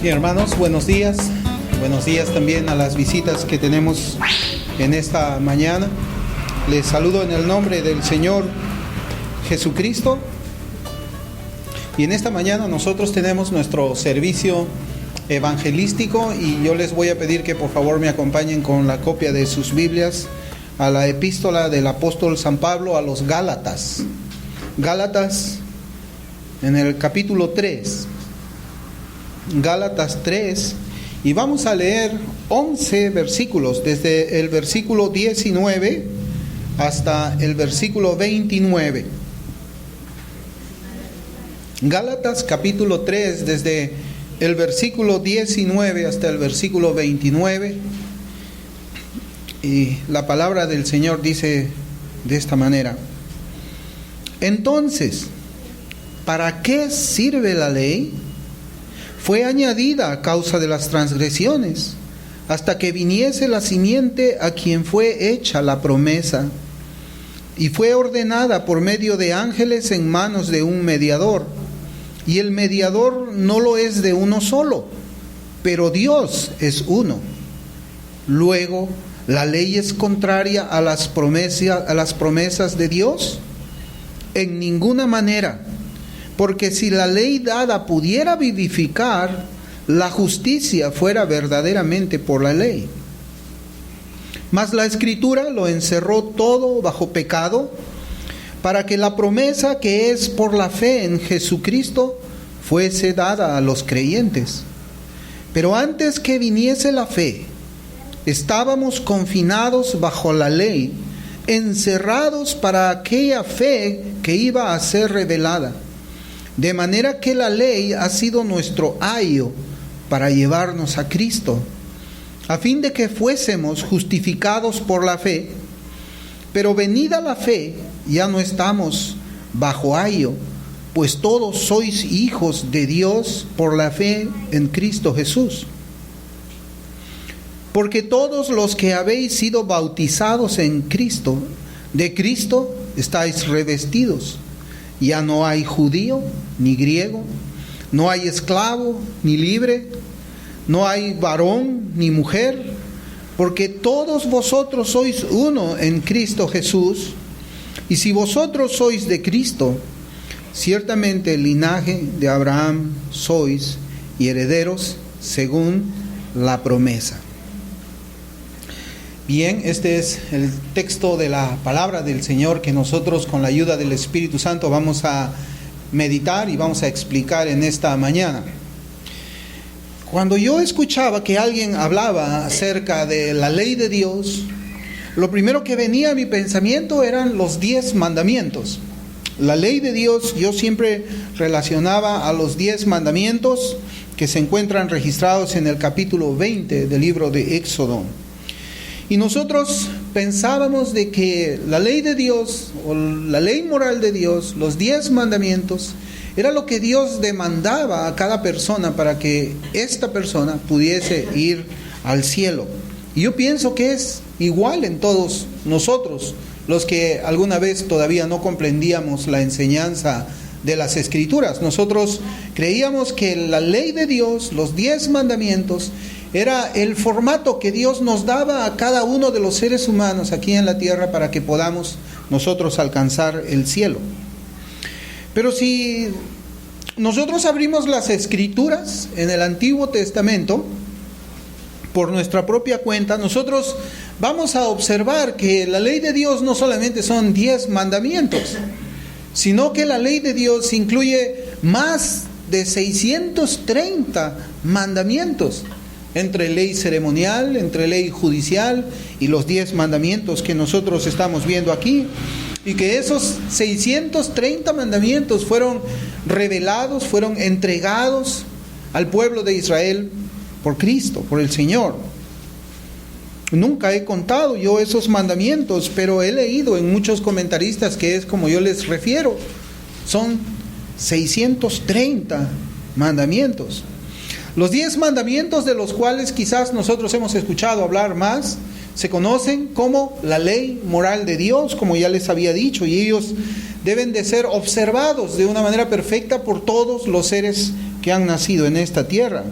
Bien, hermanos, buenos días. Buenos días también a las visitas que tenemos en esta mañana. Les saludo en el nombre del Señor Jesucristo. Y en esta mañana nosotros tenemos nuestro servicio evangelístico y yo les voy a pedir que por favor me acompañen con la copia de sus Biblias a la epístola del apóstol San Pablo a los Gálatas. Gálatas en el capítulo 3. Gálatas 3, y vamos a leer 11 versículos, desde el versículo 19 hasta el versículo 29. Gálatas capítulo 3, desde el versículo 19 hasta el versículo 29. Y la palabra del Señor dice de esta manera: entonces, ¿para qué sirve la ley? Fue añadida a causa de las transgresiones, hasta que viniese la simiente a quien fue hecha la promesa, y fue ordenada por medio de ángeles en manos de un mediador, y el mediador no lo es de uno solo, pero Dios es uno. Luego, ¿la ley es contraria a las promesas de Dios? En ninguna manera. Porque si la ley dada pudiera vivificar, la justicia fuera verdaderamente por la ley. Mas la Escritura lo encerró todo bajo pecado, para que la promesa que es por la fe en Jesucristo fuese dada a los creyentes. Pero antes que viniese la fe, estábamos confinados bajo la ley, encerrados para aquella fe que iba a ser revelada. De manera que la ley ha sido nuestro ayo para llevarnos a Cristo, a fin de que fuésemos justificados por la fe. Pero venida la fe, ya no estamos bajo ayo, pues todos sois hijos de Dios por la fe en Cristo Jesús. Porque todos los que habéis sido bautizados en Cristo, de Cristo estáis revestidos. Ya no hay judío ni griego, no hay esclavo ni libre, no hay varón ni mujer, porque todos vosotros sois uno en Cristo Jesús. Y si vosotros sois de Cristo, ciertamente el linaje de Abraham sois y herederos según la promesa. Bien, este es el texto de la palabra del Señor que nosotros con la ayuda del Espíritu Santo vamos a meditar y vamos a explicar en esta mañana. Cuando yo escuchaba que alguien hablaba acerca de la ley de Dios, lo primero que venía a mi pensamiento eran los 10 mandamientos. La ley de Dios yo siempre relacionaba a los 10 mandamientos que se encuentran registrados en el capítulo 20 del libro de Éxodo. Y nosotros pensábamos de que la ley de Dios, o la ley moral de Dios, los 10 mandamientos, era lo que Dios demandaba a cada persona para que esta persona pudiese ir al cielo. Y yo pienso que es igual en todos nosotros, los que alguna vez todavía no comprendíamos la enseñanza de las Escrituras. Nosotros creíamos que la ley de Dios, los 10 mandamientos, era el formato que Dios nos daba a cada uno de los seres humanos aquí en la tierra para que podamos nosotros alcanzar el cielo. Pero si nosotros abrimos las Escrituras en el Antiguo Testamento, por nuestra propia cuenta, nosotros vamos a observar que la ley de Dios no solamente son 10 mandamientos, sino que la ley de Dios incluye más de 630 mandamientos. Entre ley ceremonial, entre ley judicial y los 10 mandamientos que nosotros estamos viendo aquí. Y que esos 630 mandamientos fueron revelados, fueron entregados al pueblo de Israel por Cristo, por el Señor. Nunca he contado yo esos mandamientos, pero he leído en muchos comentaristas que es como yo les refiero. Son 630 mandamientos. Los 10 mandamientos, de los cuales quizás nosotros hemos escuchado hablar más, se conocen como la ley moral de Dios, como ya les había dicho, y ellos deben de ser observados de una manera perfecta por todos los seres que han nacido en esta tierra.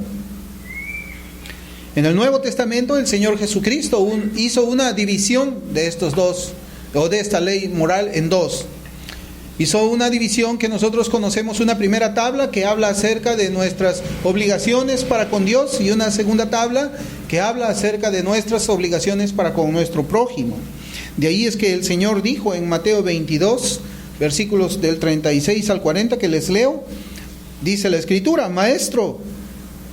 En el Nuevo Testamento el Señor Jesucristo hizo una división de estos dos, o de esta ley moral en dos. Hizo una división que nosotros conocemos, una primera tabla que habla acerca de nuestras obligaciones para con Dios y una segunda tabla que habla acerca de nuestras obligaciones para con nuestro prójimo. De ahí es que el Señor dijo en Mateo 22, versículos del 36 al 40 que les leo, dice la Escritura: Maestro,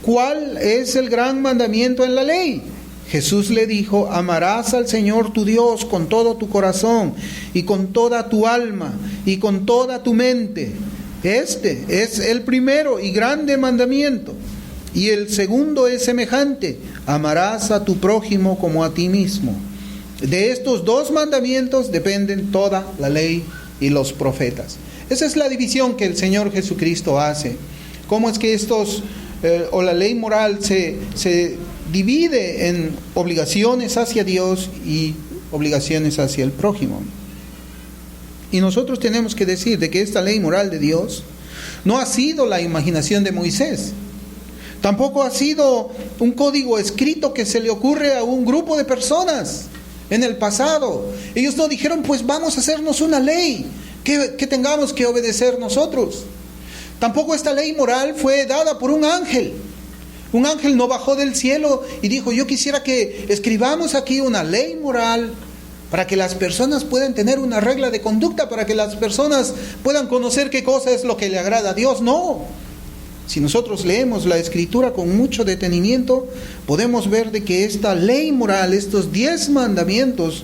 ¿cuál es el gran mandamiento en la ley? Jesús le dijo: amarás al Señor tu Dios con todo tu corazón y con toda tu alma y con toda tu mente. Este es el primero y grande mandamiento. Y el segundo es semejante: amarás a tu prójimo como a ti mismo. De estos dos mandamientos dependen toda la ley y los profetas. Esa es la división que el Señor Jesucristo hace. ¿Cómo es que la ley moral se divide en obligaciones hacia Dios y obligaciones hacia el prójimo? Y nosotros tenemos que decir de que esta ley moral de Dios no ha sido la imaginación de Moisés. Tampoco ha sido un código escrito que se le ocurre a un grupo de personas en el pasado. Ellos no dijeron, pues vamos a hacernos una ley que tengamos que obedecer nosotros. Tampoco esta ley moral fue dada por un ángel. Un ángel no bajó del cielo y dijo: yo quisiera que escribamos aquí una ley moral para que las personas puedan tener una regla de conducta, para que las personas puedan conocer qué cosa es lo que le agrada a Dios. No. Si nosotros leemos la Escritura con mucho detenimiento, podemos ver de que esta ley moral, estos 10 mandamientos,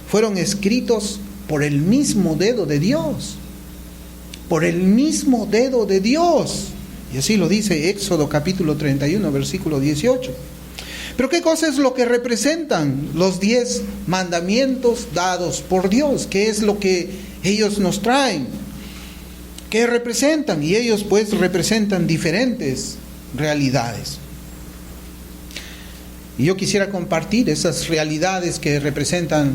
fueron escritos por el mismo dedo de Dios. Por el mismo dedo de Dios. Y así lo dice Éxodo capítulo 31, versículo 18. Pero ¿qué cosa es lo que representan los 10 mandamientos dados por Dios? ¿Qué es lo que ellos nos traen? ¿Qué representan? Y ellos pues representan diferentes realidades. Y yo quisiera compartir esas realidades que representan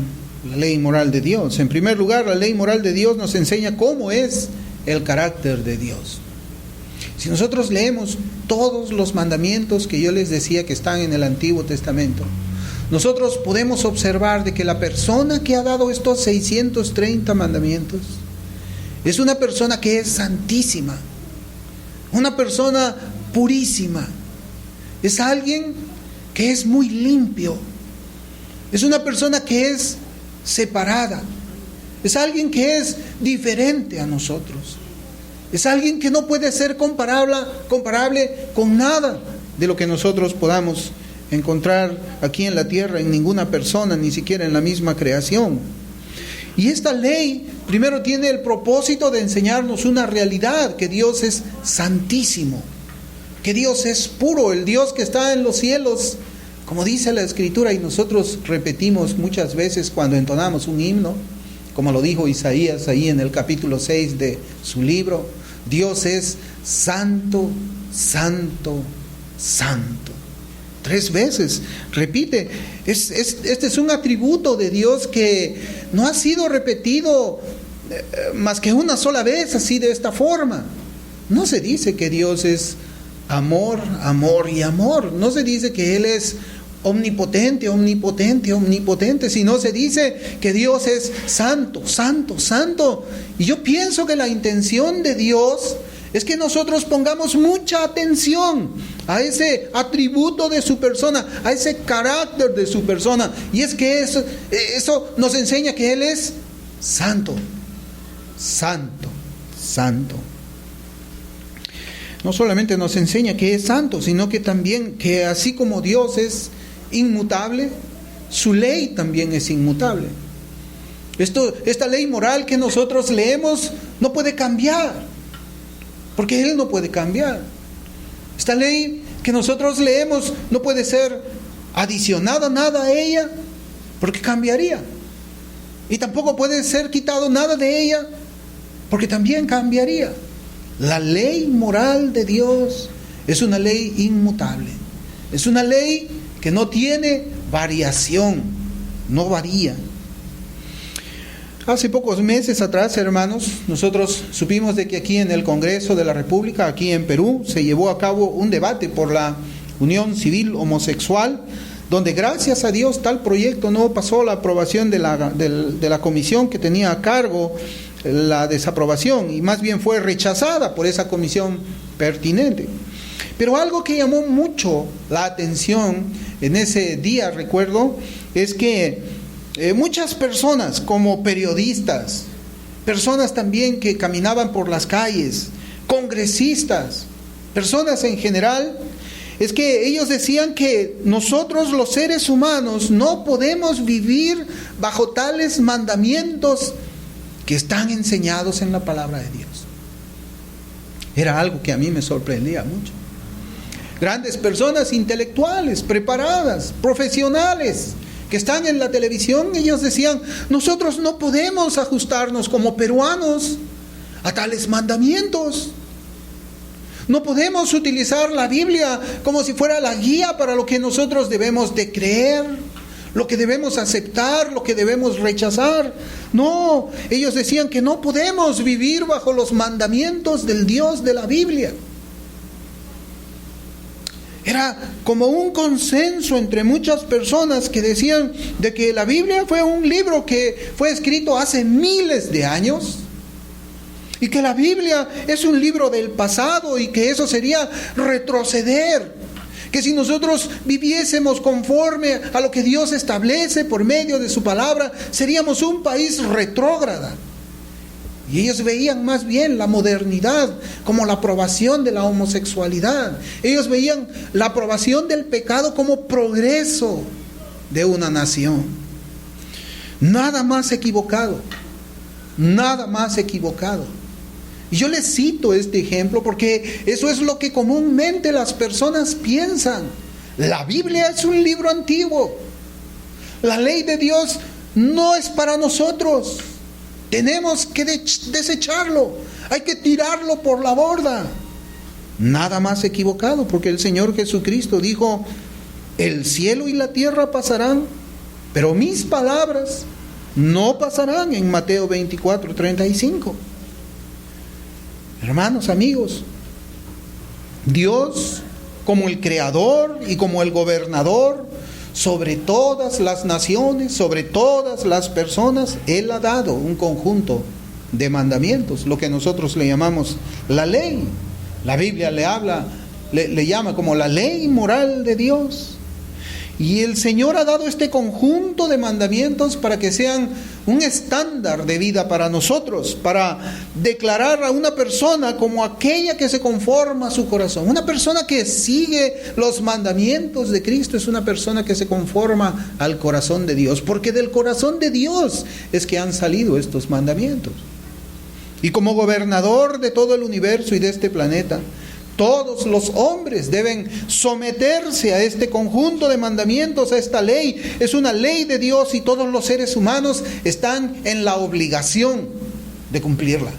la ley moral de Dios. En primer lugar, la ley moral de Dios nos enseña cómo es el carácter de Dios. Si nosotros leemos todos los mandamientos que yo les decía que están en el Antiguo Testamento, nosotros podemos observar de que la persona que ha dado estos 630 mandamientos es una persona que es santísima, una persona purísima, es alguien que es muy limpio, es una persona que es separada, es alguien que es diferente a nosotros, es alguien que no puede ser comparable con nada de lo que nosotros podamos encontrar aquí en la tierra, en ninguna persona, ni siquiera en la misma creación. Y esta ley primero tiene el propósito de enseñarnos una realidad, que Dios es santísimo, que Dios es puro, el Dios que está en los cielos, como dice la Escritura, y nosotros repetimos muchas veces cuando entonamos un himno, como lo dijo Isaías ahí en el capítulo 6 de su libro: Dios es santo, santo, santo. 3 veces repite. Este es un atributo de Dios que no ha sido repetido más que una sola vez, así de esta forma. No se dice que Dios es amor, amor y amor. No se dice que Él es omnipotente, omnipotente, omnipotente, sino se dice que Dios es santo, santo, santo. Y yo pienso que la intención de Dios es que nosotros pongamos mucha atención a ese atributo de su persona, a ese carácter de su persona. Y es que eso nos enseña que Él es santo, santo, santo. No solamente nos enseña que es santo, sino que también que así como Dios es inmutable, su ley también es inmutable. Esta ley moral que nosotros leemos no puede cambiar, porque Él no puede cambiar. Esta ley que nosotros leemos no puede ser adicionada nada a ella, porque cambiaría. Y tampoco puede ser quitado nada de ella, porque también cambiaría. La ley moral de Dios es una ley inmutable. Es una ley que no tiene variación, no varía. Hace pocos meses atrás, hermanos, nosotros supimos de que aquí en el Congreso de la República, aquí en Perú, se llevó a cabo un debate por la unión civil homosexual, donde gracias a Dios tal proyecto no pasó la aprobación de la comisión que tenía a cargo la desaprobación, y más bien fue rechazada por esa comisión pertinente. Pero algo que llamó mucho la atención en ese día, recuerdo, es que muchas personas, como periodistas, personas también que caminaban por las calles, congresistas, personas en general, es que ellos decían que nosotros los seres humanos no podemos vivir bajo tales mandamientos que están enseñados en la palabra de Dios. Era algo que a mí me sorprendía mucho. Grandes personas intelectuales, preparadas, profesionales, que están en la televisión, ellos decían, nosotros no podemos ajustarnos como peruanos a tales mandamientos. No podemos utilizar la Biblia como si fuera la guía para lo que nosotros debemos de creer, lo que debemos aceptar, lo que debemos rechazar. No, ellos decían que no podemos vivir bajo los mandamientos del Dios de la Biblia. Era como un consenso entre muchas personas que decían de que la Biblia fue un libro que fue escrito hace miles de años, y que la Biblia es un libro del pasado, y que eso sería retroceder, que si nosotros viviésemos conforme a lo que Dios establece por medio de su palabra, seríamos un país retrógrada. Y ellos veían más bien la modernidad como la aprobación de la homosexualidad. Ellos veían la aprobación del pecado como progreso de una nación. Nada más equivocado. Nada más equivocado. Y yo les cito este ejemplo porque eso es lo que comúnmente las personas piensan. La Biblia es un libro antiguo. La ley de Dios no es para nosotros. Tenemos que desecharlo. Hay que tirarlo por la borda. Nada más equivocado, porque el Señor Jesucristo dijo, el cielo y la tierra pasarán, pero mis palabras no pasarán, en Mateo 24:35. Hermanos, amigos, Dios, como el creador y como el gobernador sobre todas las naciones, sobre todas las personas, Él ha dado un conjunto de mandamientos, lo que nosotros le llamamos la ley. La Biblia le llama como la ley moral de Dios. Y el Señor ha dado este conjunto de mandamientos para que sean un estándar de vida para nosotros, para declarar a una persona como aquella que se conforma a su corazón. Una persona que sigue los mandamientos de Cristo es una persona que se conforma al corazón de Dios, porque del corazón de Dios es que han salido estos mandamientos. Y como gobernador de todo el universo y de este planeta, todos los hombres deben someterse a este conjunto de mandamientos, a esta ley. Es una ley de Dios y todos los seres humanos están en la obligación de cumplirla.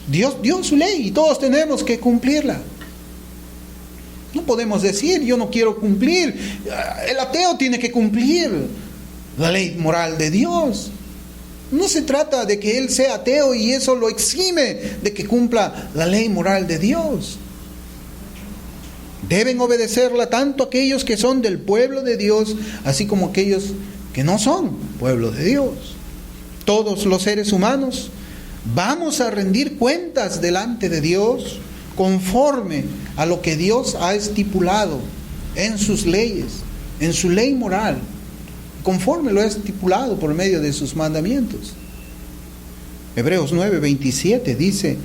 Dios dio su ley y todos tenemos que cumplirla. No podemos decir, yo no quiero cumplir. El ateo tiene que cumplir la ley moral de Dios. No se trata de que él sea ateo y eso lo exime de que cumpla la ley moral de Dios. Deben obedecerla tanto aquellos que son del pueblo de Dios, así como aquellos que no son pueblo de Dios. Todos los seres humanos vamos a rendir cuentas delante de Dios conforme a lo que Dios ha estipulado en sus leyes, en su ley moral, conforme lo ha estipulado por medio de sus mandamientos. Hebreos 9:27 dice,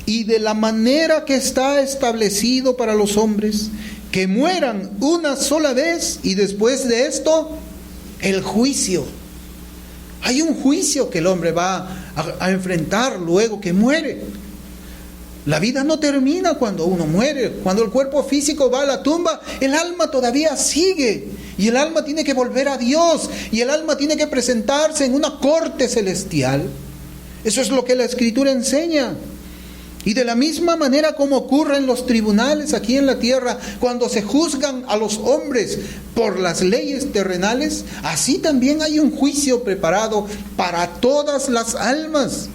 y de la manera que está establecido para los hombres, que mueran una sola vez y después de esto, el juicio. Hay un juicio que el hombre va a enfrentar luego que muere. La vida no termina cuando uno muere. Cuando el cuerpo físico va a la tumba, el alma todavía sigue. Y el alma tiene que volver a Dios. Y el alma tiene que presentarse en una corte celestial. Eso es lo que la Escritura enseña. Y de la misma manera como ocurre en los tribunales aquí en la tierra, cuando se juzgan a los hombres por las leyes terrenales, así también hay un juicio preparado para todas las almas.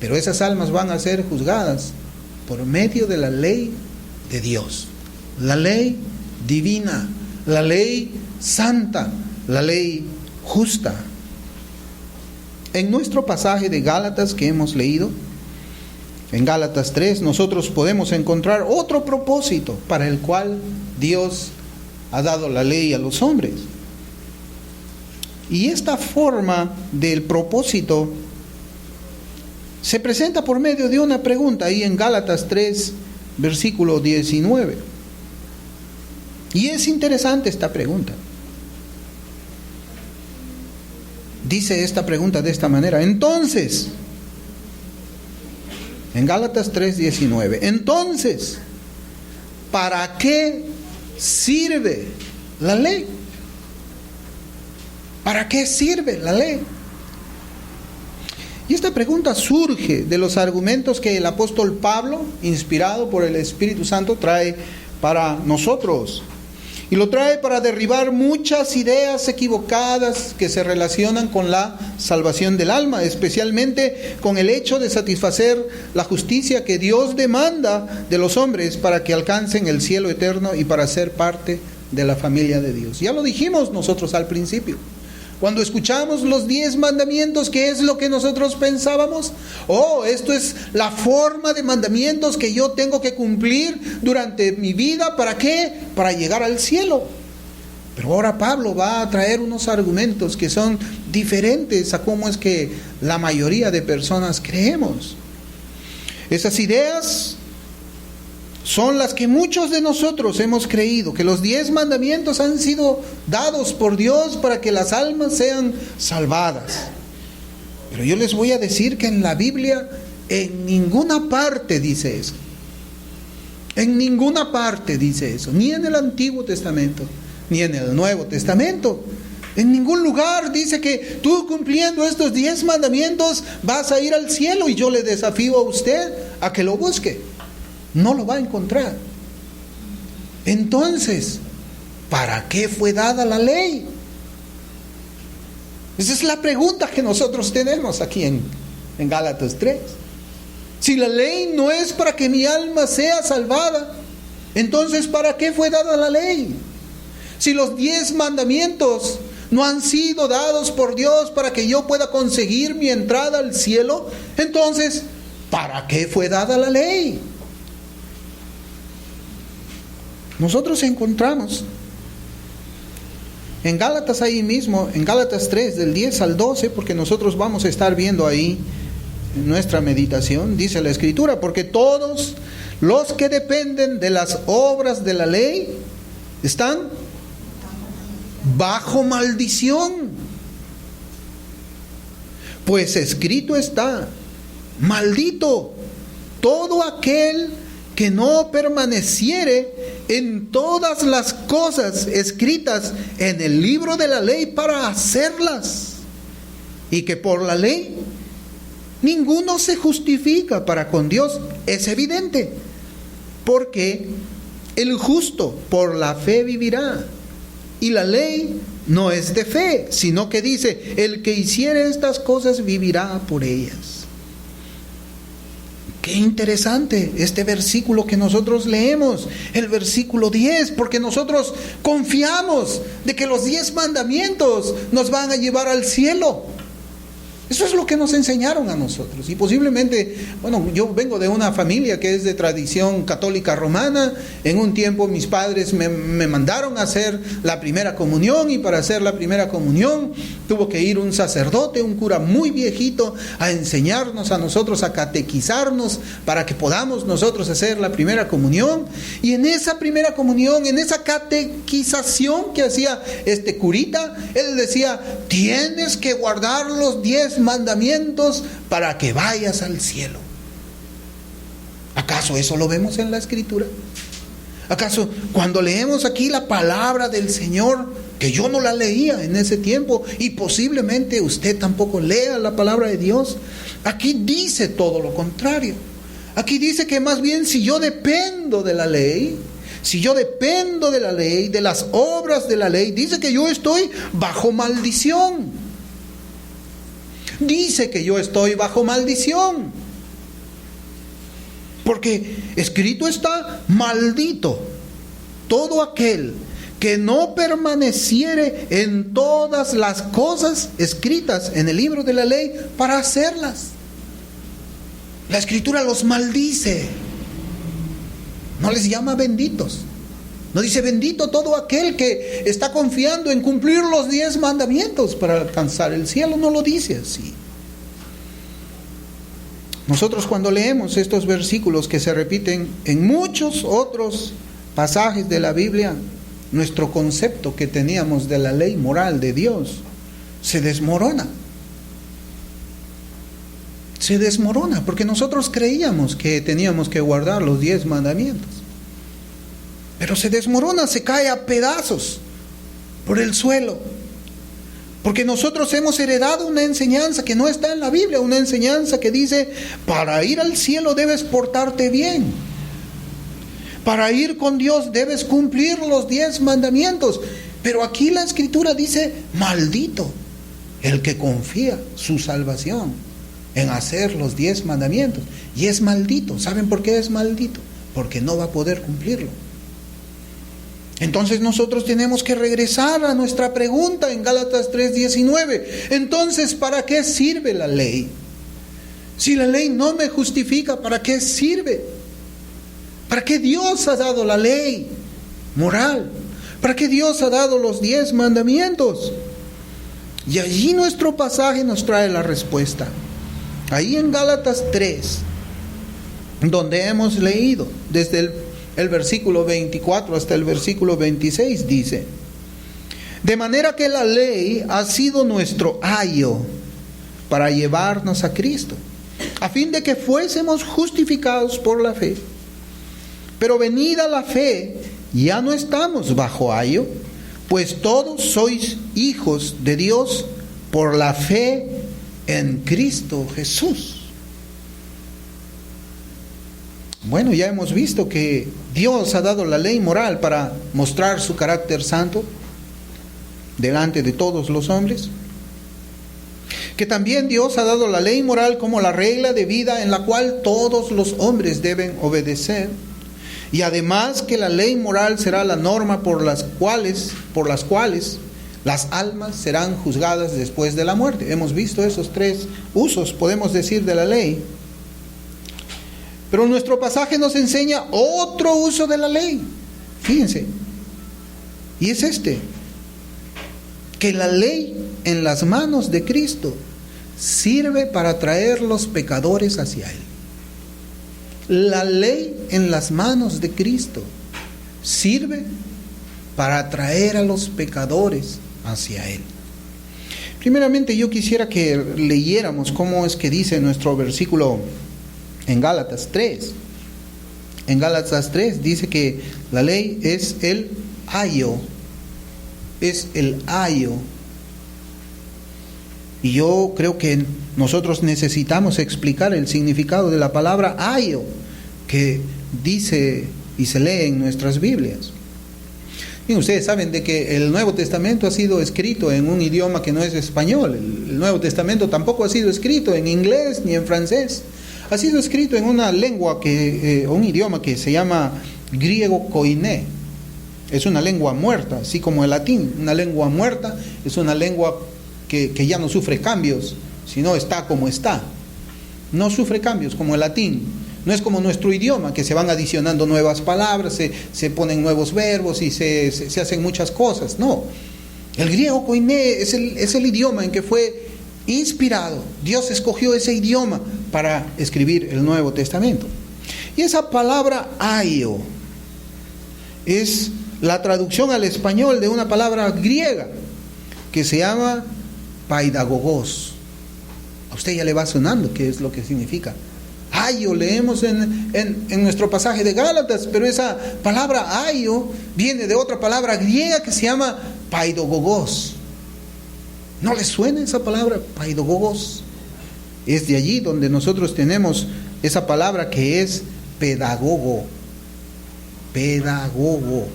Pero esas almas van a ser juzgadas por medio de la ley de Dios. la ley divina, la ley santa, la ley justa. En nuestro pasaje de Gálatas que hemos leído, en Gálatas 3, nosotros podemos encontrar otro propósito para el cual Dios ha dado la ley a los hombres. Y esta forma del propósito se presenta por medio de una pregunta ahí en Gálatas 3, versículo 19. Y es interesante esta pregunta. Dice esta pregunta de esta manera: entonces, en Gálatas 3:19, entonces, ¿para qué sirve la ley? ¿Para qué sirve la ley? Y esta pregunta surge de los argumentos que el apóstol Pablo, inspirado por el Espíritu Santo, trae para nosotros. Y lo trae para derribar muchas ideas equivocadas que se relacionan con la salvación del alma, especialmente con el hecho de satisfacer la justicia que Dios demanda de los hombres para que alcancen el cielo eterno y para ser parte de la familia de Dios. Ya lo dijimos nosotros al principio. Cuando escuchamos los 10 mandamientos, ¿qué es lo que nosotros pensábamos? Oh, esto es la forma de mandamientos que yo tengo que cumplir durante mi vida. ¿Para qué? Para llegar al cielo. Pero ahora Pablo va a traer unos argumentos que son diferentes a cómo es que la mayoría de personas creemos. Esas ideas son las que muchos de nosotros hemos creído, que los 10 mandamientos han sido dados por Dios para que las almas sean salvadas. Pero yo les voy a decir que en la Biblia en ninguna parte dice eso. En ninguna parte dice eso, ni en el Antiguo Testamento, ni en el Nuevo Testamento. En ningún lugar dice que tú cumpliendo estos 10 mandamientos vas a ir al cielo, y yo le desafío a usted a que lo busque. No lo va a encontrar. Entonces, ¿para qué fue dada la ley? Esa es la pregunta que nosotros tenemos aquí en Gálatas 3. Si la ley no es para que mi alma sea salvada, entonces ¿para qué fue dada la ley? Si los 10 mandamientos no han sido dados por Dios para que yo pueda conseguir mi entrada al cielo, entonces ¿para qué fue dada la ley? Nosotros encontramos en Gálatas ahí mismo, en Gálatas 3, del 10 al 12, porque nosotros vamos a estar viendo ahí en nuestra meditación, dice la Escritura: porque todos los que dependen de las obras de la ley están bajo maldición. Pues escrito está: maldito todo aquel que no permaneciere en todas las cosas escritas en el libro de la ley para hacerlas. Y que por la ley ninguno se justifica para con Dios. Es evidente, porque el justo por la fe vivirá. Y la ley no es de fe, sino que dice: el que hiciere estas cosas vivirá por ellas. Qué interesante este versículo que nosotros leemos, el versículo 10, porque nosotros confiamos de que los 10 mandamientos nos van a llevar al cielo. Eso es lo que nos enseñaron a nosotros. Y posiblemente, bueno, yo vengo de una familia que es de tradición católica romana. En un tiempo mis padres me mandaron a hacer la primera comunión, y para hacer la primera comunión tuvo que ir un sacerdote, un cura muy viejito, a enseñarnos a nosotros, a catequizarnos para que podamos nosotros hacer la primera comunión. Y en esa primera comunión, en esa catequización que hacía este curita, él decía: tienes que guardar los 10 mandamientos para que vayas al cielo. ¿Acaso eso lo vemos en la Escritura? ¿Acaso cuando leemos aquí la palabra del Señor, que yo no la leía en ese tiempo, y posiblemente usted tampoco lea la palabra de Dios, aquí dice todo lo contrario? Aquí dice que más bien, si yo dependo de la ley, si yo dependo de la ley, de las obras de la ley, dice que yo estoy bajo maldición. Dice que yo estoy bajo maldición, porque escrito está: maldito todo aquel que no permaneciere en todas las cosas escritas en el libro de la ley para hacerlas. La Escritura los maldice. No les llama benditos. No dice bendito todo aquel que está confiando en cumplir los 10 mandamientos para alcanzar el cielo. No lo dice así. Nosotros cuando leemos estos versículos que se repiten en muchos otros pasajes de la Biblia, nuestro concepto que teníamos de la ley moral de Dios se desmorona. Se desmorona porque nosotros creíamos que teníamos que guardar los 10 mandamientos. Pero se desmorona, se cae a pedazos por el suelo. Porque nosotros hemos heredado una enseñanza que no está en la Biblia, una enseñanza que dice, para ir al cielo debes portarte bien. Para ir con Dios debes cumplir los 10 mandamientos. Pero aquí la Escritura dice, maldito el que confía su salvación en hacer los 10 mandamientos. Y es maldito. ¿Saben por qué es maldito? Porque no va a poder cumplirlo. Entonces nosotros tenemos que regresar a nuestra pregunta en Gálatas 3:19. Entonces, ¿para qué sirve la ley? Si la ley no me justifica, ¿para qué sirve? ¿Para qué Dios ha dado la ley moral? ¿Para qué Dios ha dado los 10 mandamientos? Y allí nuestro pasaje nos trae la respuesta. Ahí en Gálatas 3, donde hemos leído desde el versículo 24 hasta el versículo 26, dice: de manera que la ley ha sido nuestro ayo para llevarnos a Cristo, a fin de que fuésemos justificados por la fe. Pero venida la fe, ya no estamos bajo ayo, pues todos sois hijos de Dios por la fe en Cristo Jesús. Bueno, ya hemos visto que Dios ha dado la ley moral para mostrar su carácter santo delante de todos los hombres. Que también Dios ha dado la ley moral como la regla de vida en la cual todos los hombres deben obedecer. Y además que la ley moral será la norma por las cuales las almas serán juzgadas después de la muerte. Hemos visto esos 3 usos, podemos decir, de la ley. Pero nuestro pasaje nos enseña otro uso de la ley. Fíjense. Y es este: que la ley en las manos de Cristo sirve para traer los pecadores hacia Él. La ley en las manos de Cristo sirve para traer a los pecadores hacia Él. Primeramente yo quisiera que leyéramos cómo es que dice nuestro versículo en Gálatas 3. En Gálatas 3 dice que la ley es el ayo. Es el ayo. Y yo creo que nosotros necesitamos explicar el significado de la palabra ayo, que dice y se lee en nuestras Biblias. Y ustedes saben de que el Nuevo Testamento ha sido escrito en un idioma que no es español. El Nuevo Testamento tampoco ha sido escrito en inglés ni en francés. Ha sido escrito en una lengua un idioma que se llama griego koiné. Es una lengua muerta, así como el latín. Una lengua muerta es una lengua que ya no sufre cambios, sino está como está. No sufre cambios como el latín. No es como nuestro idioma, que se van adicionando nuevas palabras, se ponen nuevos verbos y se hacen muchas cosas. No. El griego koiné es el idioma en que fue inspirado. Dios escogió ese idioma para escribir el Nuevo Testamento. Y esa palabra aio es la traducción al español de una palabra griega que se llama paidagogos. A usted ya le va sonando qué es lo que significa. Aio leemos en nuestro pasaje de Gálatas, pero esa palabra aio viene de otra palabra griega que se llama paidagogos. ¿No les suena esa palabra, paidagogos? Es de allí donde nosotros tenemos esa palabra que es pedagogo. Pedagogo.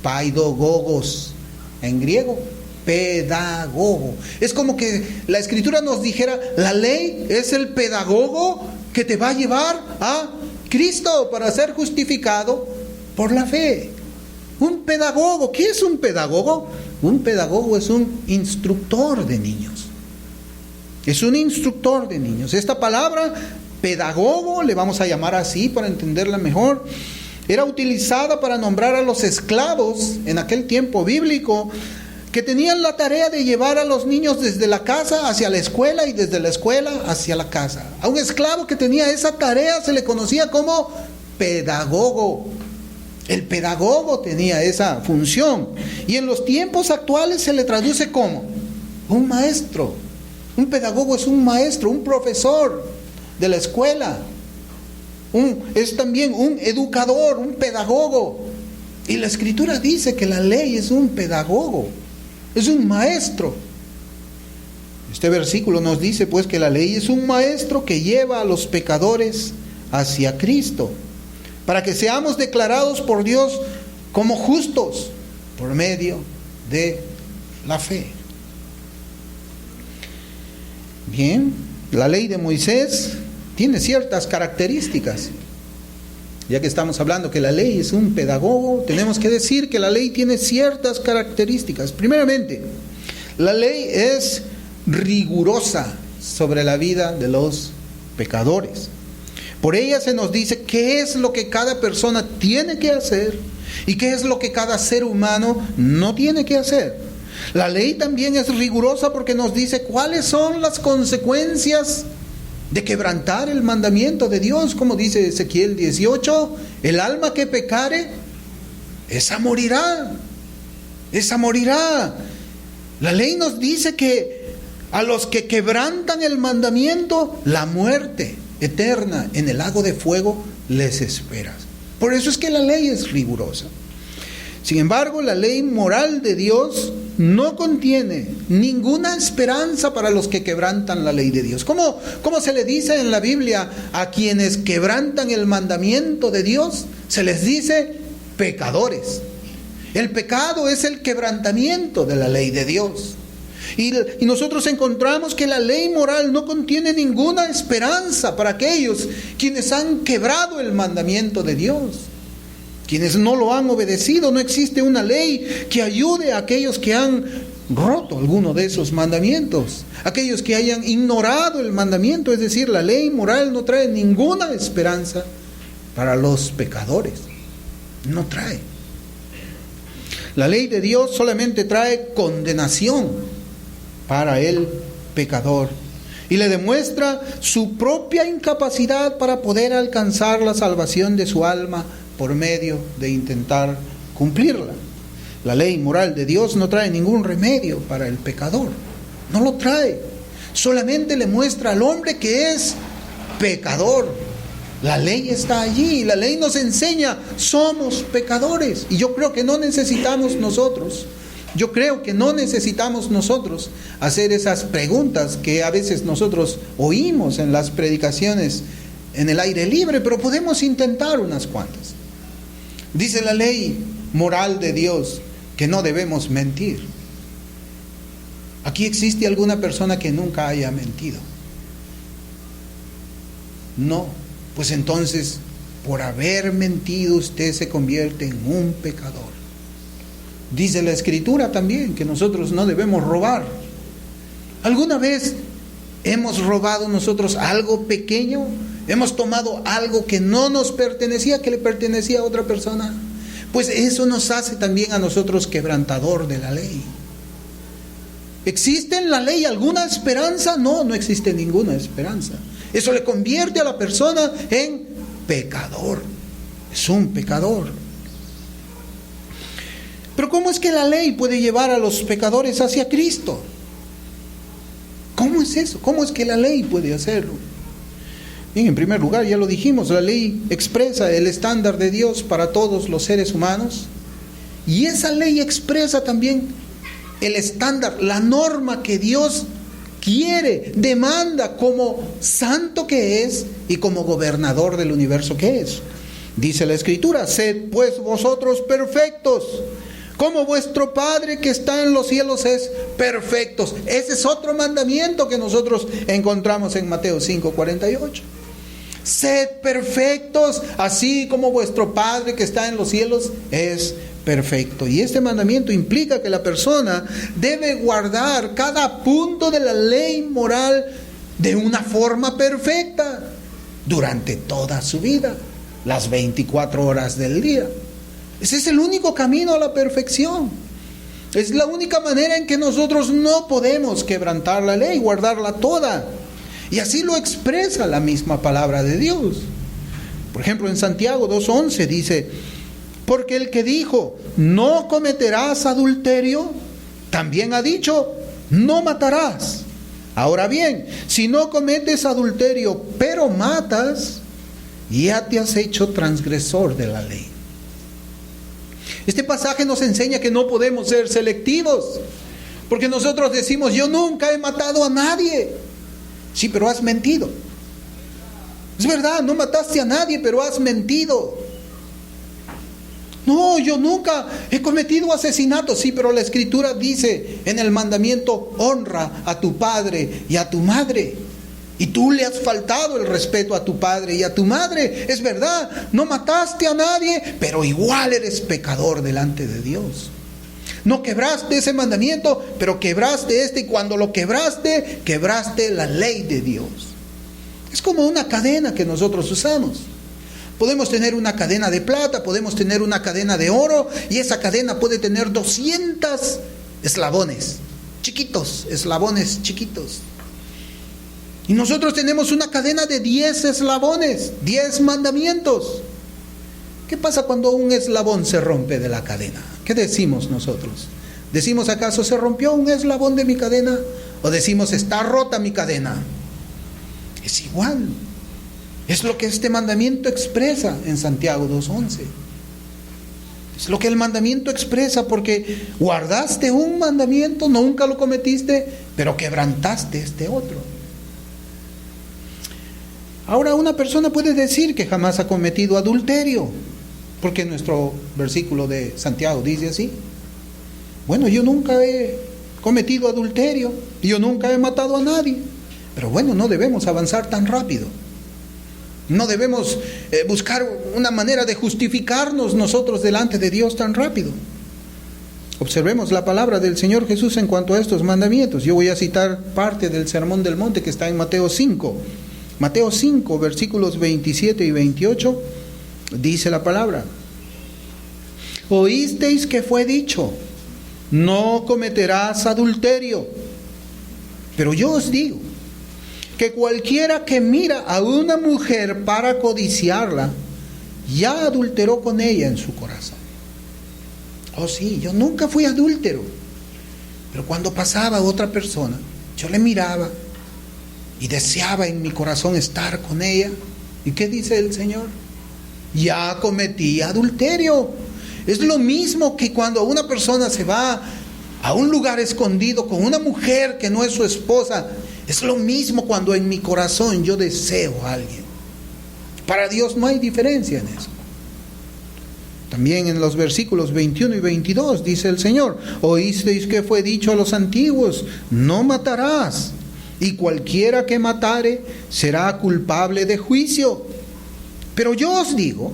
Paidagogos. En griego, pedagogo. Es como que la Escritura nos dijera, la ley es el pedagogo que te va a llevar a Cristo para ser justificado por la fe. Un pedagogo. ¿Qué es un pedagogo? Un pedagogo es un instructor de niños. Es un instructor de niños. Esta palabra, pedagogo, le vamos a llamar así para entenderla mejor, era utilizada para nombrar a los esclavos en aquel tiempo bíblico que tenían la tarea de llevar a los niños desde la casa hacia la escuela y desde la escuela hacia la casa. A un esclavo que tenía esa tarea se le conocía como pedagogo. El pedagogo tenía esa función. Y en los tiempos actuales se le traduce como un maestro. Un pedagogo es un maestro, un profesor de la escuela. Es también un educador, un pedagogo. Y la Escritura dice que la ley es un pedagogo, es un maestro. Este versículo nos dice pues que la ley es un maestro que lleva a los pecadores hacia Cristo, para que seamos declarados por Dios como justos por medio de la fe. Bien, la ley de Moisés tiene ciertas características. Ya que estamos hablando que la ley es un pedagogo, tenemos que decir que la ley tiene ciertas características. Primeramente, la ley es rigurosa sobre la vida de los pecadores. Por ella se nos dice qué es lo que cada persona tiene que hacer y qué es lo que cada ser humano no tiene que hacer. La ley también es rigurosa porque nos dice cuáles son las consecuencias de quebrantar el mandamiento de Dios, como dice Ezequiel 18, el alma que pecare, esa morirá, esa morirá. La ley nos dice que a los que quebrantan el mandamiento, la muerte eterna en el lago de fuego les espera. Por eso es que la ley es rigurosa. Sin embargo, la ley moral de Dios no contiene ninguna esperanza para los que quebrantan la ley de Dios. ¿Cómo se le dice en la Biblia a quienes quebrantan el mandamiento de Dios? Se les dice pecadores. El pecado es el quebrantamiento de la ley de Dios. Y nosotros encontramos que la ley moral no contiene ninguna esperanza para aquellos quienes han quebrado el mandamiento de Dios. Quienes no lo han obedecido, no existe una ley que ayude a aquellos que han roto alguno de esos mandamientos, aquellos que hayan ignorado el mandamiento, es decir, la ley moral no trae ninguna esperanza para los pecadores, no trae. La ley de Dios solamente trae condenación para el pecador y le demuestra su propia incapacidad para poder alcanzar la salvación de su alma por medio de intentar cumplirla. La ley moral de Dios no trae ningún remedio para el pecador, no lo trae. Solamente le muestra al hombre que es pecador. La ley está allí, la ley nos enseña, somos pecadores. Y yo creo que no necesitamos nosotros hacer esas preguntas que a veces nosotros oímos en las predicaciones en el aire libre, pero podemos intentar unas cuantas. Dice la ley moral de Dios que no debemos mentir. ¿Aquí existe alguna persona que nunca haya mentido? No. Pues entonces, por haber mentido, usted se convierte en un pecador. Dice la Escritura también que nosotros no debemos robar. ¿Alguna vez hemos robado nosotros algo pequeño? ¿Hemos tomado algo que no nos pertenecía, que le pertenecía a otra persona? Pues eso nos hace también a nosotros quebrantador de la ley. ¿Existe en la ley alguna esperanza? No, no existe ninguna esperanza. Eso le convierte a la persona en pecador. Es un pecador. Pero ¿cómo es que la ley puede llevar a los pecadores hacia Cristo? ¿Cómo es eso? ¿Cómo es que la ley puede hacerlo? Bien, en primer lugar, ya lo dijimos, la ley expresa el estándar de Dios para todos los seres humanos. Y esa ley expresa también el estándar, la norma que Dios quiere, demanda como santo que es y como gobernador del universo que es. Dice la Escritura: sed pues vosotros perfectos, como vuestro Padre que está en los cielos es perfecto. Ese es otro mandamiento que nosotros encontramos en Mateo 5:48. Sed perfectos, así como vuestro Padre que está en los cielos es perfecto. Y este mandamiento implica que la persona debe guardar cada punto de la ley moral de una forma perfecta durante toda su vida, las 24 horas del día. Ese es el único camino a la perfección. Es la única manera en que nosotros no podemos quebrantar la ley, guardarla toda. Y así lo expresa la misma palabra de Dios. Por ejemplo, en Santiago 2:11 dice: porque el que dijo, no cometerás adulterio, también ha dicho, no matarás. Ahora bien, si no cometes adulterio, pero matas, ya te has hecho transgresor de la ley. Este pasaje nos enseña que no podemos ser selectivos, porque nosotros decimos, yo nunca he matado a nadie. Sí, pero has mentido. Es verdad, no mataste a nadie, pero has mentido. No, yo nunca he cometido asesinato. Sí, pero la Escritura dice en el mandamiento, honra a tu padre y a tu madre. Y tú le has faltado el respeto a tu padre y a tu madre. Es verdad, no mataste a nadie, pero igual eres pecador delante de Dios. No quebraste ese mandamiento, pero quebraste este, y cuando lo quebraste, quebraste la ley de Dios. Es como una cadena que nosotros usamos. Podemos tener una cadena de plata, podemos tener una cadena de oro, y esa cadena puede tener 200 eslabones, chiquitos, eslabones chiquitos. Y nosotros tenemos una cadena de 10 eslabones, 10 mandamientos. ¿Qué pasa cuando un eslabón se rompe de la cadena? ¿Qué decimos nosotros? ¿Decimos acaso se rompió un eslabón de mi cadena? ¿O decimos está rota mi cadena? Es igual. Es lo que este mandamiento expresa en Santiago 2:11. Es lo que el mandamiento expresa, porque guardaste un mandamiento, nunca lo cometiste, pero quebrantaste este otro. Ahora, una persona puede decir que jamás ha cometido adulterio, porque nuestro versículo de Santiago dice así. Bueno, yo nunca he cometido adulterio, yo nunca he matado a nadie. Pero bueno, no debemos avanzar tan rápido. No debemos buscar una manera de justificarnos nosotros delante de Dios tan rápido. Observemos la palabra del Señor Jesús en cuanto a estos mandamientos. Yo voy a citar parte del Sermón del Monte que está en Mateo 5. Mateo 5, versículos 27 y 28, dice la palabra: oísteis que fue dicho, no cometerás adulterio. Pero yo os digo, que cualquiera que mira a una mujer para codiciarla, ya adulteró con ella en su corazón. Oh sí, yo nunca fui adúltero, pero cuando pasaba otra persona, yo le miraba y deseaba en mi corazón estar con ella. ¿Y qué dice el Señor? Ya cometí adulterio. Es lo mismo que cuando una persona se va a un lugar escondido con una mujer que no es su esposa. Es lo mismo cuando en mi corazón yo deseo a alguien. Para Dios no hay diferencia en eso. También en los versículos 21 y 22 dice el Señor: oísteis que fue dicho a los antiguos, no matarás, y cualquiera que matare será culpable de juicio. Pero yo os digo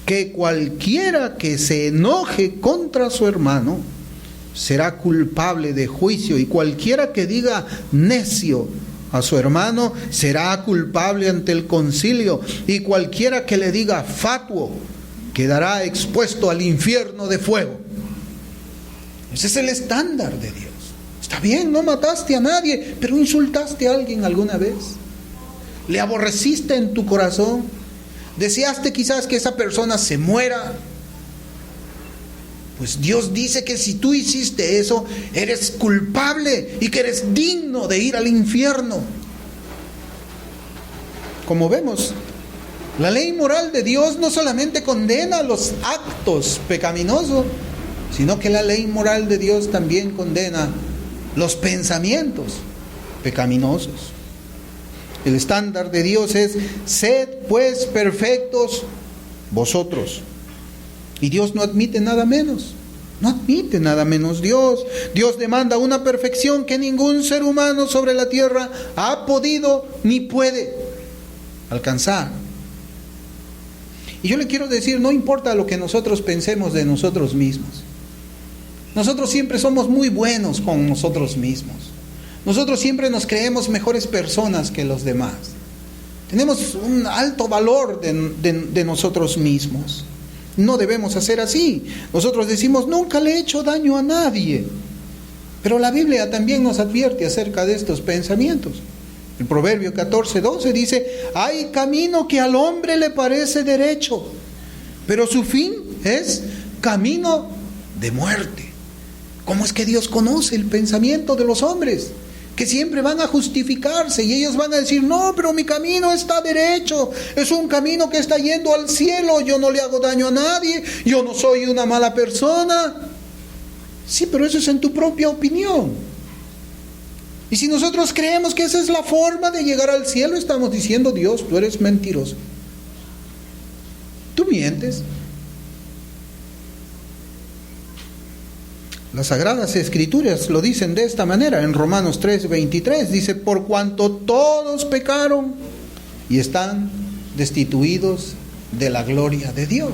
que cualquiera que se enoje contra su hermano será culpable de juicio, y cualquiera que diga necio a su hermano será culpable ante el concilio, y cualquiera que le diga fatuo quedará expuesto al infierno de fuego. Ese es el estándar de Dios. Está bien, no mataste a nadie, pero insultaste a alguien alguna vez. Le aborreciste en tu corazón. Deseaste quizás que esa persona se muera. Pues Dios dice que si tú hiciste eso, eres culpable y que eres digno de ir al infierno. Como vemos, la ley moral de Dios no solamente condena los actos pecaminosos, sino que la ley moral de Dios también condena los pensamientos pecaminosos. El estándar de Dios es: sed pues perfectos vosotros. Y Dios no admite nada menos. No admite nada menos Dios. Dios demanda una perfección que ningún ser humano sobre la tierra ha podido ni puede alcanzar. Y yo le quiero decir, no importa lo que nosotros pensemos de nosotros mismos. Nosotros siempre somos muy buenos con nosotros mismos. Nosotros siempre nos creemos mejores personas que los demás. Tenemos un alto valor de nosotros mismos. No debemos hacer así. Nosotros decimos, nunca le he hecho daño a nadie. Pero la Biblia también nos advierte acerca de estos pensamientos. El Proverbio 14:12 dice, hay camino que al hombre le parece derecho, pero su fin es camino de muerte. ¿Cómo es que Dios conoce el pensamiento de los hombres? Que siempre van a justificarse y ellos van a decir, no, pero mi camino está derecho, es un camino que está yendo al cielo, yo no le hago daño a nadie, yo no soy una mala persona. Sí, pero eso es en tu propia opinión. Y si nosotros creemos que esa es la forma de llegar al cielo, estamos diciendo, Dios, tú eres mentiroso. Tú mientes. Las Sagradas Escrituras lo dicen de esta manera, en Romanos 3:23, dice, por cuanto todos pecaron y están destituidos de la gloria de Dios.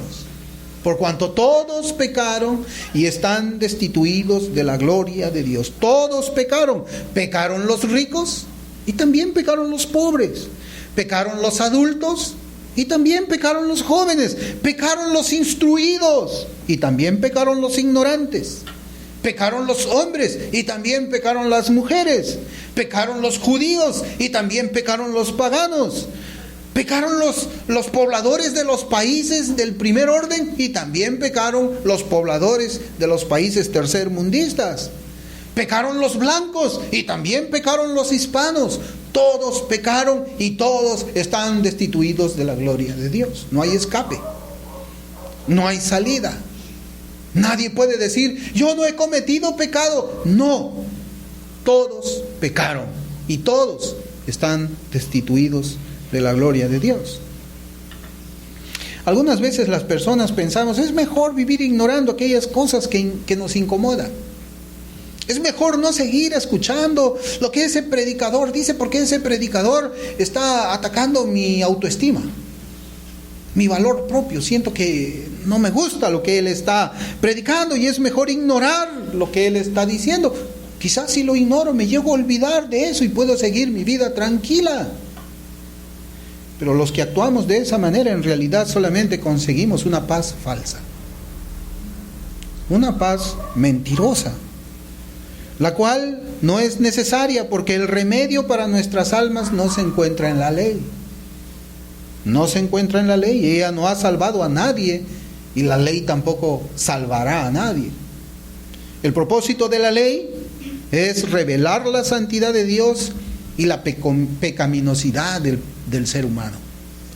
Por cuanto todos pecaron y están destituidos de la gloria de Dios. Todos pecaron. Pecaron los ricos y también pecaron los pobres. Pecaron los adultos y también pecaron los jóvenes. Pecaron los instruidos y también pecaron los ignorantes. Pecaron los hombres y también pecaron las mujeres. Pecaron los judíos y también pecaron los paganos. Pecaron los pobladores de los países del primer orden y también pecaron los pobladores de los países tercermundistas. Pecaron los blancos y también pecaron los hispanos. Todos pecaron y todos están destituidos de la gloria de Dios. No hay escape. No hay salida. Nadie puede decir, yo no he cometido pecado. No, todos pecaron y todos están destituidos de la gloria de Dios. Algunas veces las personas pensamos, es mejor vivir ignorando aquellas cosas que nos incomodan. Es mejor no seguir escuchando lo que ese predicador dice, porque ese predicador está atacando mi autoestima, mi valor propio. Siento que no me gusta lo que él está predicando y es mejor ignorar lo que él está diciendo. Quizás si lo ignoro me llego a olvidar de eso y puedo seguir mi vida tranquila. Pero los que actuamos de esa manera en realidad solamente conseguimos una paz falsa, una paz mentirosa, la cual no es necesaria porque el remedio para nuestras almas no se encuentra en la ley. No se encuentra en la ley, ella no ha salvado a nadie y la ley tampoco salvará a nadie. El propósito de la ley es revelar la santidad de Dios y la pecaminosidad del ser humano.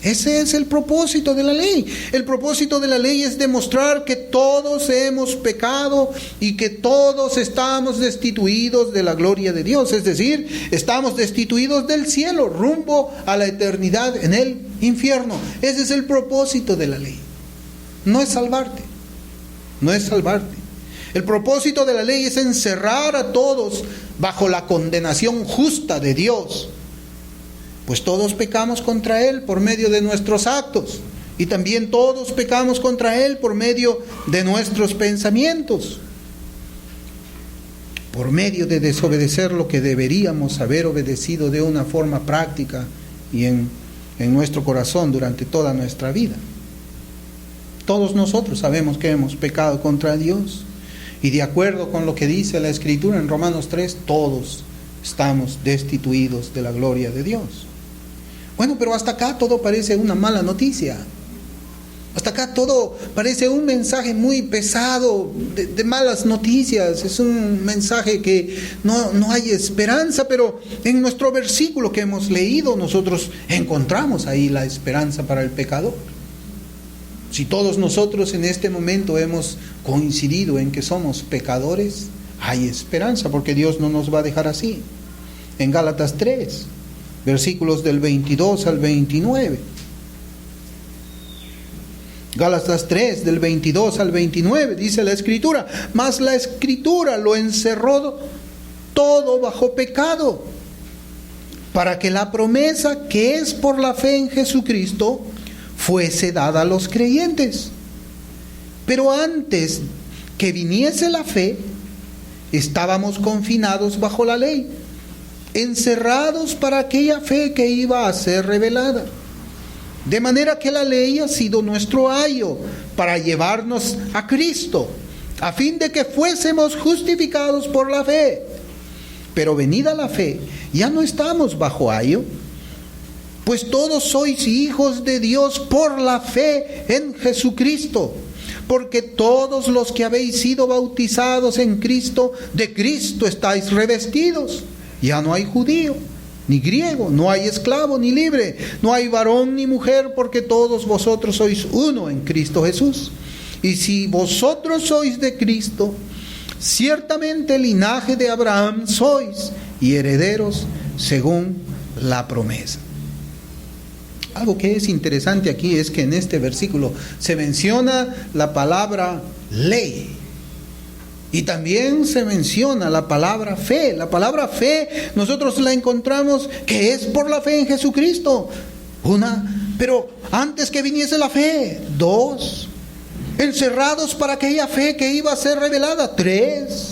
Ese es el propósito de la ley. El propósito de la ley es demostrar que todos hemos pecado y que todos estamos destituidos de la gloria de Dios. Es decir, estamos destituidos del cielo, rumbo a la eternidad en el infierno. Ese es el propósito de la ley. No es salvarte. No es salvarte. El propósito de la ley es encerrar a todos bajo la condenación justa de Dios. Pues todos pecamos contra Él por medio de nuestros actos. Y también todos pecamos contra Él por medio de nuestros pensamientos. Por medio de desobedecer lo que deberíamos haber obedecido de una forma práctica y en nuestro corazón durante toda nuestra vida. Todos nosotros sabemos que hemos pecado contra Dios. Y de acuerdo con lo que dice la Escritura en Romanos 3, todos estamos destituidos de la gloria de Dios. Bueno, pero hasta acá todo parece una mala noticia. Hasta acá todo parece un mensaje muy pesado, de malas noticias. Es un mensaje que no hay esperanza, pero en nuestro versículo que hemos leído nosotros encontramos ahí la esperanza para el pecador. Si todos nosotros en este momento hemos coincidido en que somos pecadores, hay esperanza, porque Dios no nos va a dejar así. En Gálatas 3, versículos del 22 al 29. Gálatas 3, del 22 al 29, dice la Escritura, mas la Escritura lo encerró todo bajo pecado, para que la promesa que es por la fe en Jesucristo fuese dada a los creyentes. Pero antes que viniese la fe, estábamos confinados bajo la ley, encerrados para aquella fe que iba a ser revelada. De manera que la ley ha sido nuestro ayo para llevarnos a Cristo, a fin de que fuésemos justificados por la fe. Pero venida la fe, ya no estamos bajo ayo, pues todos sois hijos de Dios por la fe en Jesucristo. Porque todos los que habéis sido bautizados en Cristo, de Cristo estáis revestidos. Ya no hay judío ni griego, no hay esclavo ni libre, no hay varón ni mujer, porque todos vosotros sois uno en Cristo Jesús. Y si vosotros sois de Cristo, ciertamente linaje de Abraham sois, y herederos según la promesa. Algo que es interesante aquí es que en este versículo se menciona la palabra ley. Y también se menciona la palabra fe. La palabra fe nosotros la encontramos que es por la fe en Jesucristo. Pero antes que viniese la fe, 2. Encerrados para aquella fe que iba a ser revelada, 3.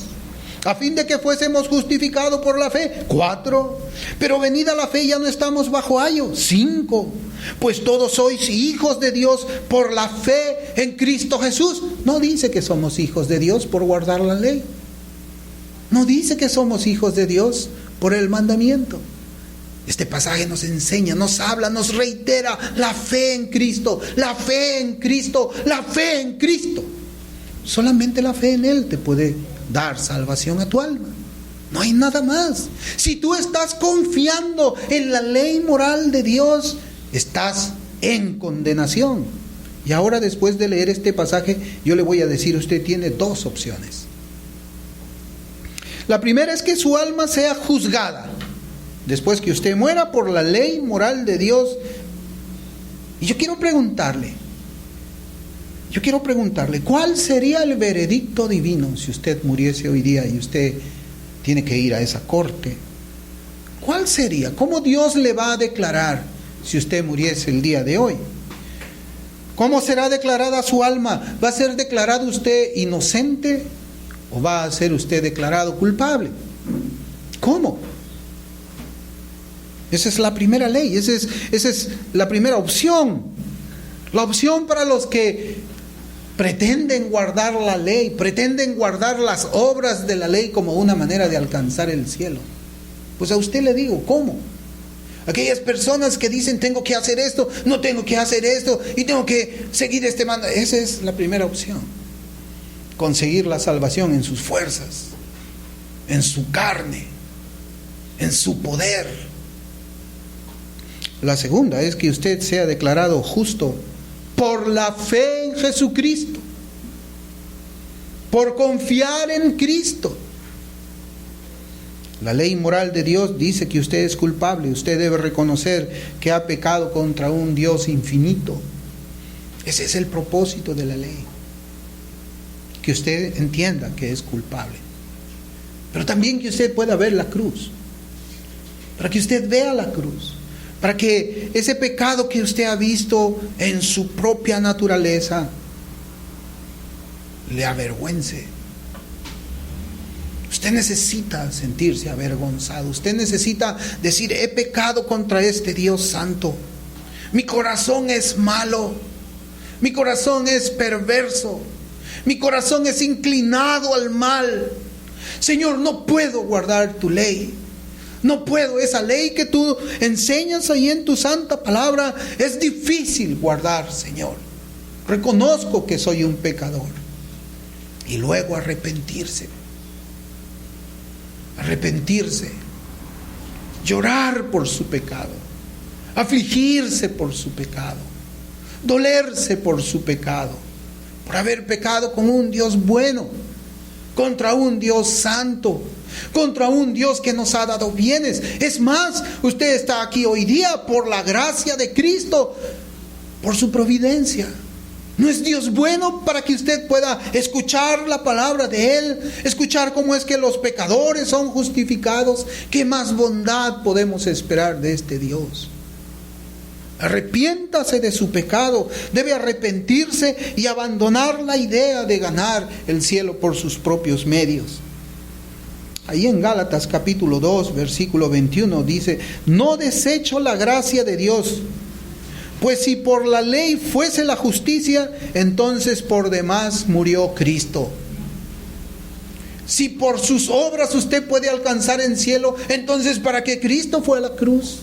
A fin de que fuésemos justificados por la fe, 4. Pero venida la fe ya no estamos bajo ayo, 5. Pues todos sois hijos de Dios por la fe en Cristo Jesús. No dice que somos hijos de Dios por guardar la ley. No dice que somos hijos de Dios por el mandamiento. Este pasaje nos enseña, nos habla, nos reitera la fe en Cristo, la fe en Cristo, la fe en Cristo. Solamente la fe en Él te puede dar salvación a tu alma. No hay nada más. Si tú estás confiando en la ley moral de Dios, estás en condenación. Y ahora, después de leer este pasaje, yo le voy a decir, usted tiene 2 opciones. La primera es que su alma sea juzgada después que usted muera por la ley moral de Dios. Y yo quiero preguntarle, ¿cuál sería el veredicto divino si usted muriese hoy día y usted tiene que ir a esa corte? ¿Cuál sería? ¿Cómo Dios le va a declarar si usted muriese el día de hoy? ¿Cómo será declarada su alma? ¿Va a ser declarado usted inocente o va a ser usted declarado culpable? ¿Cómo? Esa es la primera ley, esa es la primera opción. La opción para los que pretenden guardar la ley, pretenden guardar las obras de la ley como una manera de alcanzar el cielo. Pues a usted le digo, ¿cómo? Aquellas personas que dicen tengo que hacer esto, no tengo que hacer esto y tengo que seguir este mandamiento. Esa es la primera opción. Conseguir la salvación en sus fuerzas, en su carne, en su poder. La segunda es que usted sea declarado justo por la fe en Jesucristo, por confiar en Cristo. La ley moral de Dios dice que usted es culpable, usted debe reconocer que ha pecado contra un Dios infinito. Ese es el propósito de la ley, que usted entienda que es culpable, pero también que usted pueda ver la cruz, para que usted vea la cruz, para que ese pecado que usted ha visto en su propia naturaleza le avergüence. Usted necesita sentirse avergonzado. Usted necesita decir, he pecado contra este Dios santo. Mi corazón es malo. Mi corazón es perverso. Mi corazón es inclinado al mal. Señor, no puedo guardar tu ley. No puedo, esa ley que tú enseñas ahí en tu santa palabra es difícil guardar, Señor. Reconozco que soy un pecador. Y luego arrepentirse. Llorar por su pecado, afligirse por su pecado, dolerse por su pecado, por haber pecado con un Dios bueno, contra un Dios santo, contra un Dios que nos ha dado bienes. Es más, usted está aquí hoy día por la gracia de Cristo, por su providencia. ¿No es Dios bueno para que usted pueda escuchar la palabra de Él? Escuchar cómo es que los pecadores son justificados. ¿Qué más bondad podemos esperar de este Dios? Arrepiéntase de su pecado. Debe arrepentirse y abandonar la idea de ganar el cielo por sus propios medios. Ahí en Gálatas capítulo 2, versículo 21 dice: no desecho la gracia de Dios, pues si por la ley fuese la justicia, entonces por demás murió Cristo. Si por sus obras usted puede alcanzar el cielo, entonces ¿para qué Cristo fue a la cruz?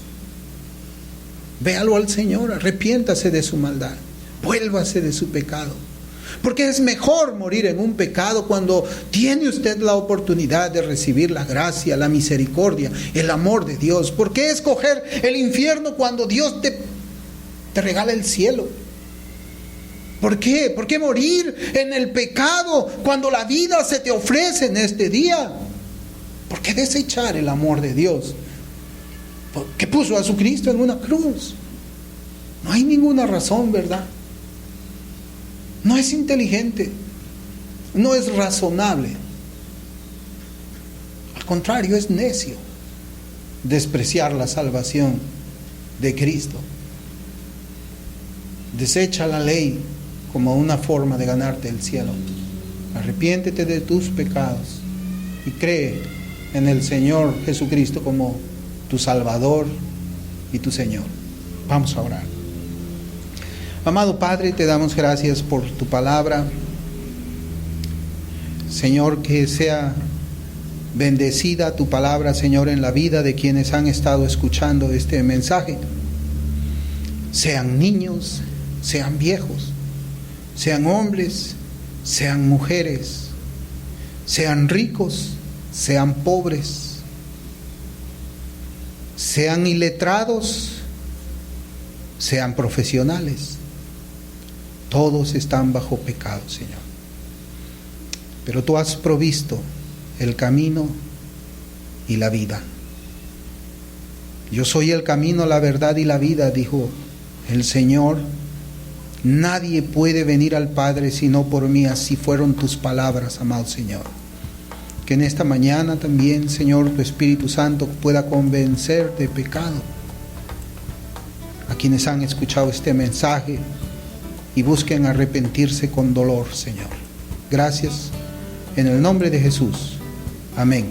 Véalo al Señor, arrepiéntase de su maldad, vuélvase de su pecado. Porque es mejor morir en un pecado cuando tiene usted la oportunidad de recibir la gracia, la misericordia, el amor de Dios. ¿Por qué escoger el infierno cuando Dios te regala el cielo? ¿Por qué? ¿Por qué morir en el pecado cuando la vida se te ofrece en este día? ¿Por qué desechar el amor de Dios que puso a su Cristo en una cruz? No hay ninguna razón, ¿verdad? No es inteligente, no es razonable. Al contrario, es necio despreciar la salvación de Cristo. Desecha la ley como una forma de ganarte el cielo. Arrepiéntete de tus pecados y cree en el Señor Jesucristo como tu Salvador y tu Señor. Vamos a orar. Amado Padre, te damos gracias por tu palabra. Señor, que sea bendecida tu palabra, Señor, en la vida de quienes han estado escuchando este mensaje. Sean niños, sean viejos, sean hombres, sean mujeres, sean ricos, sean pobres, sean iletrados, sean profesionales. Todos están bajo pecado, Señor. Pero tú has provisto el camino y la vida. Yo soy el camino, la verdad y la vida, dijo el Señor. Nadie puede venir al Padre sino por mí. Así fueron tus palabras, amado Señor. Que en esta mañana también, Señor, tu Espíritu Santo pueda convencer de pecado a quienes han escuchado este mensaje y busquen arrepentirse con dolor, Señor. Gracias. En el nombre de Jesús. Amén.